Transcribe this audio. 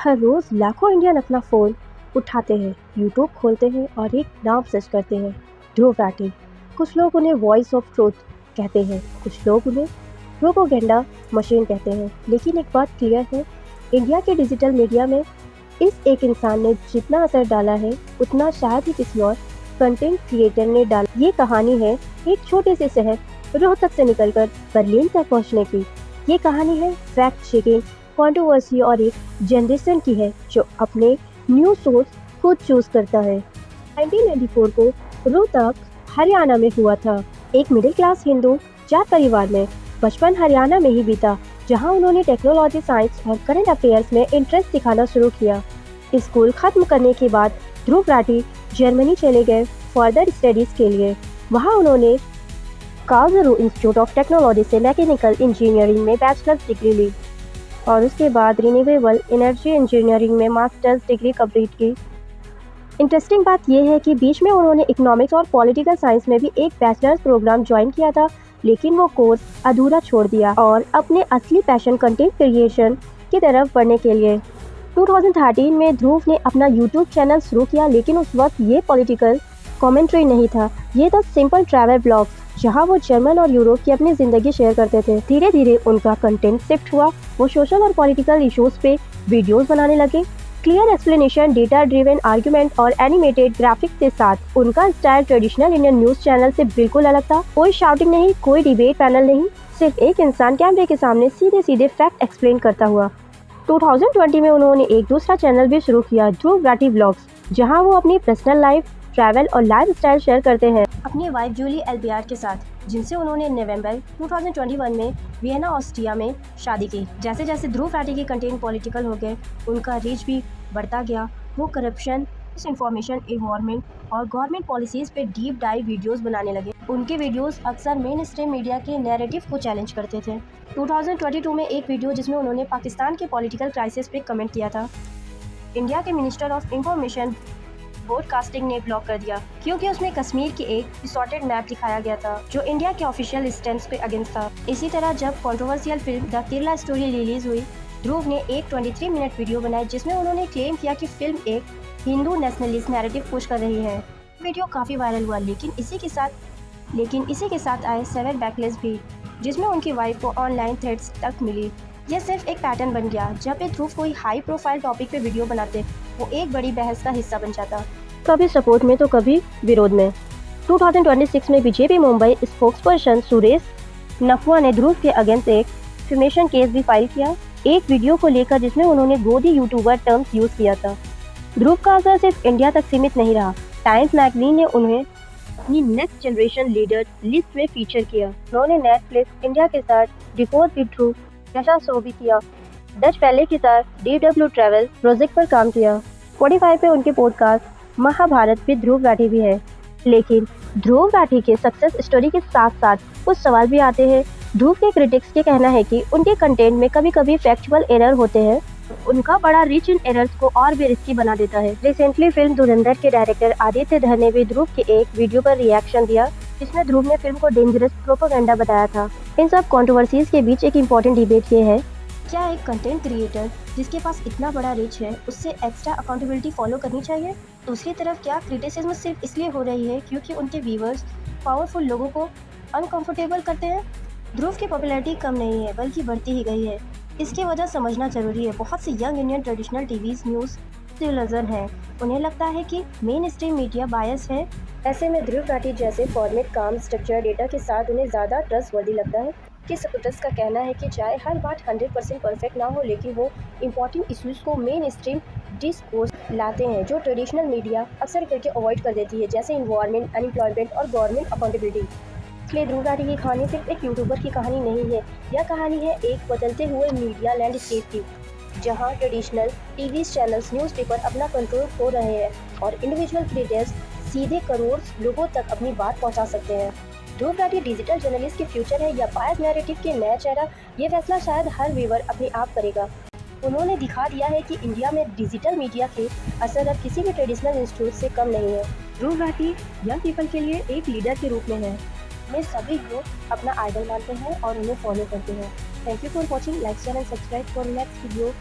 हर रोज़ लाखों इंडियन अपना फ़ोन उठाते हैं, यूट्यूब खोलते हैं और एक नाम सर्च करते हैं, ध्रुव राठी। कुछ लोग उन्हें वॉइस ऑफ ट्रुथ कहते हैं, कुछ लोग उन्हें प्रोपेगेंडा मशीन कहते हैं। लेकिन एक बात क्लियर है, इंडिया के डिजिटल मीडिया में इस एक इंसान ने जितना असर डाला है, उतना शायद ही किसी और कंटेंट क्रिएटर ने डाला। ये कहानी है एक छोटे से शहर रोहतक से निकलकर बर्लिन तक पहुंचने की। ये कहानी है फैक्ट चेकिंग, कंट्रोवर्सी और एक जनरेशन की है जो अपने न्यूज़ सोर्स खुद चूज करता है। 1994 को रोहतक हरियाणा में हुआ था। एक मिडिल क्लास हिंदू जाट परिवार में बचपन हरियाणा में ही बीता, जहां उन्होंने टेक्नोलॉजी, साइंस और करंट अफेयर्स में इंटरेस्ट दिखाना शुरू किया। स्कूल खत्म करने के बाद ध्रुव राठी जर्मनी चले गए फर्दर स्टडीज के लिए। वहां उन्होंने कार्लसरू इंस्टीट्यूट ऑफ टेक्नोलॉजी से मैकेनिकल इंजीनियरिंग में बैचलर्स डिग्री ली और उसके बाद रिन्यूएबल एनर्जी इंजीनियरिंग में मास्टर्स डिग्री कंप्लीट की। इंटरेस्टिंग बात यह है कि बीच में उन्होंने इकोनॉमिक्स और पॉलिटिकल साइंस में भी एक बैचलर्स प्रोग्राम ज्वाइन किया था, लेकिन वो कोर्स अधूरा छोड़ दिया और अपने असली पैशन कंटेंट क्रिएशन की तरफ बढ़ने के लिए 2013 में ध्रुव ने अपना यूट्यूब चैनल शुरू किया, लेकिन उस वक्त ये पॉलिटिकल कमेंट्री नहीं था। ये था सिंपल ट्रैवल ब्लॉग्स, जहां वो जर्मन और यूरोप की अपनी जिंदगी शेयर करते थे। धीरे धीरे उनका कंटेंट शिफ्ट हुआ, वो सोशल और पॉलिटिकल इश्यूज पे वीडियोस बनाने लगे। Clear explanation, data driven argument और एनिमेटेड ग्राफिक्स के साथ उनका style traditional Indian news channel से बिल्कुल अलग था। कोई शाउटिंग नहीं, कोई डिबेट पैनल नहीं, सिर्फ एक इंसान कैमरे के सामने सीधे सीधे फैक्ट एक्सप्लेन करता हुआ। 2020 में उन्होंने एक दूसरा चैनल भी शुरू किया, ध्रुव राठी व्लॉग्स, जहां वो अपनी पर्सनल लाइफ, ट्रैवल और लाइफ स्टाइल शेयर करते हैं अपनी वाइफ जूली एल्बियार के साथ, जिनसे उन्होंने नवंबर 2021 में वियना, ऑस्ट्रिया में शादी की। जैसे जैसे ध्रुव राठी के कंटेंट पॉलिटिकल हो गए, उनका रीच भी बढ़ता गया। वो करप्शन, डिसइंफॉर्मेशन, एनवायरनमेंट और गवर्नमेंट पॉलिसीज पे डीप डाइव वीडियोस बनाने लगे। उनके वीडियोस अक्सर मेन स्ट्रीम मीडिया के नैरेटिव को चैलेंज करते थे। 2022 में एक वीडियो जिसमें उन्होंने पाकिस्तान के पॉलिटिकल क्राइसिस पे कमेंट किया था, इंडिया के मिनिस्टर ऑफ इंफॉर्मेशन ब्रॉडकास्टिंग ने ब्लॉक कर दिया क्योंकि उसमें कश्मीर की एक डिस्टॉर्टेड मैप दिखाया गया था जो इंडिया के ऑफिशियल स्टैंड के अगेंस्ट था। इसी तरह जब controversial film the Kerala story release हुई, ध्रुव ने एक 23 मिनट वीडियो बनाई जिसमें उन्होंने क्लेम किया कि फिल्म एक हिंदू नेशनलिस्ट नैरेटिव पुश कर रही है। वीडियो काफी वायरल हुआ, लेकिन इसी के साथ आए सेवर बैकलेस भी, जिसमें उनकी वाइफ को ऑनलाइन थ्रेट्स तक मिली। यह सिर्फ एक पैटर्न बन गया, जब भी ध्रुव कोई हाई प्रोफाइल टॉपिक पे वीडियो बनाते, वो एक बड़ी बहस का हिस्सा बन जाता, कभी सपोर्ट में तो कभी विरोध में। 2026 में बीजेपी मुंबई स्पोक्सपर्सन सुरेश नफवा ने ध्रुव के अगेंस्ट एक डिफेमेशन केस भी फाइल किया, एक वीडियो को लेकर जिसमें उन्होंने गोदी यूट्यूबर टर्म्स यूज किया था। ध्रुव का असर सिर्फ इंडिया तक सीमित नहीं रहा। टाइम्स मैगजीन ने उन्हें अपनी नेक्स्ट जनरेशन लीडर लिस्ट में फीचर किया। उन्होंने नेटफ्लिक्स इंडिया के साथ डिकोड विद ध्रुव जैसा शो भी किया। डच वैले के साथ DW ट्रैवल प्रोजेक्ट पर काम किया। 45 पे उनके पॉडकास्ट महाभारत पे ध्रुव राठी भी है। लेकिन ध्रुव राठी के सक्सेस स्टोरी के साथ साथ कुछ सवाल भी आते हैं। ध्रुव के क्रिटिक्स के कहना है कि उनके कंटेंट में कभी कभी फैक्चुअल एरर होते हैं। उनका बड़ा रीच इन एरर्स को और भी रिस्की बना देता है। रिसेंटली फिल्म धुरंधर के डायरेक्टर आदित्य धर ने भी ध्रुव के एक वीडियो पर रिएक्शन दिया, जिसमें ध्रुव ने फिल्म को डेंजरस प्रोपेगेंडा बताया था। इन सब कंट्रोवर्सीज के बीच एक इम्पोर्टेंट डिबेट ये है, क्या एक कंटेंट क्रिएटर जिसके पास इतना बड़ा रीच है उससे एक्स्ट्रा अकाउंटेबिलिटी फॉलो करनी चाहिए? दूसरी तरफ क्या क्रिटिसिज्म सिर्फ इसलिए हो रही है क्योंकि उनके व्यूअर्स पावरफुल लोगों को अनकंफर्टेबल करते हैं? ध्रुव की पॉपुलैरिटी कम नहीं है बल्कि बढ़ती ही गई है। इसकी वजह समझना जरूरी है। बहुत से young Indian traditional TVs news television है, उन्हें लगता है कि मेन स्ट्रीम मीडिया बायस है। ऐसे में ध्रुव राठी जैसे फॉर्मेट काम स्ट्रक्चर डेटा के साथ उन्हें ज़्यादा ट्रस्टवर्दी लगता है। कि सपोर्टर्स का कहना है कि चाहे हर बात 100% परफेक्ट ना हो, लेकिन वो इम्पोर्टेंट इश्यूज को मेन स्ट्रीम डिस्कोर्स लाते हैं जो ट्रेडिशनल मीडिया अक्सर करके अवॉइड कर देती है, जैसे इन्वायरमेंट, अनएम्प्लॉयमेंट और गवर्नमेंट अकाउंटेबिलिटी। इसलिए ध्रुव राठी की कहानी सिर्फ एक यूट्यूबर की कहानी नहीं है, यह कहानी है एक बदलते हुए मीडिया लैंडस्केप की, जहां ट्रेडिशनल टीवी चैनल्स, न्यूज़पेपर अपना कंट्रोल खो रहे हैं और इंडिविजुअल क्रिएटर्स सीधे करोड़ लोगों तक अपनी बात पहुंचा सकते हैं। ध्रुव राठी डिजिटल जर्नलिस्ट के फ्यूचर है या बायस नैरेटिव के नया चेहरा, ये फैसला शायद हर व्यूअर अपने आप करेगा। उन्होंने दिखा दिया है कि इंडिया में डिजिटल मीडिया के असर अब किसी भी ट्रेडिशनल इंस्टीट्यूट से कम नहीं है। ध्रुव राठी यंग पीपल के लिए एक लीडर के रूप में है। में सभी लोग अपना आइडल मानते हैं और उन्हें फॉलो करते हैं। Thank you for watching, like share and subscribe for next video.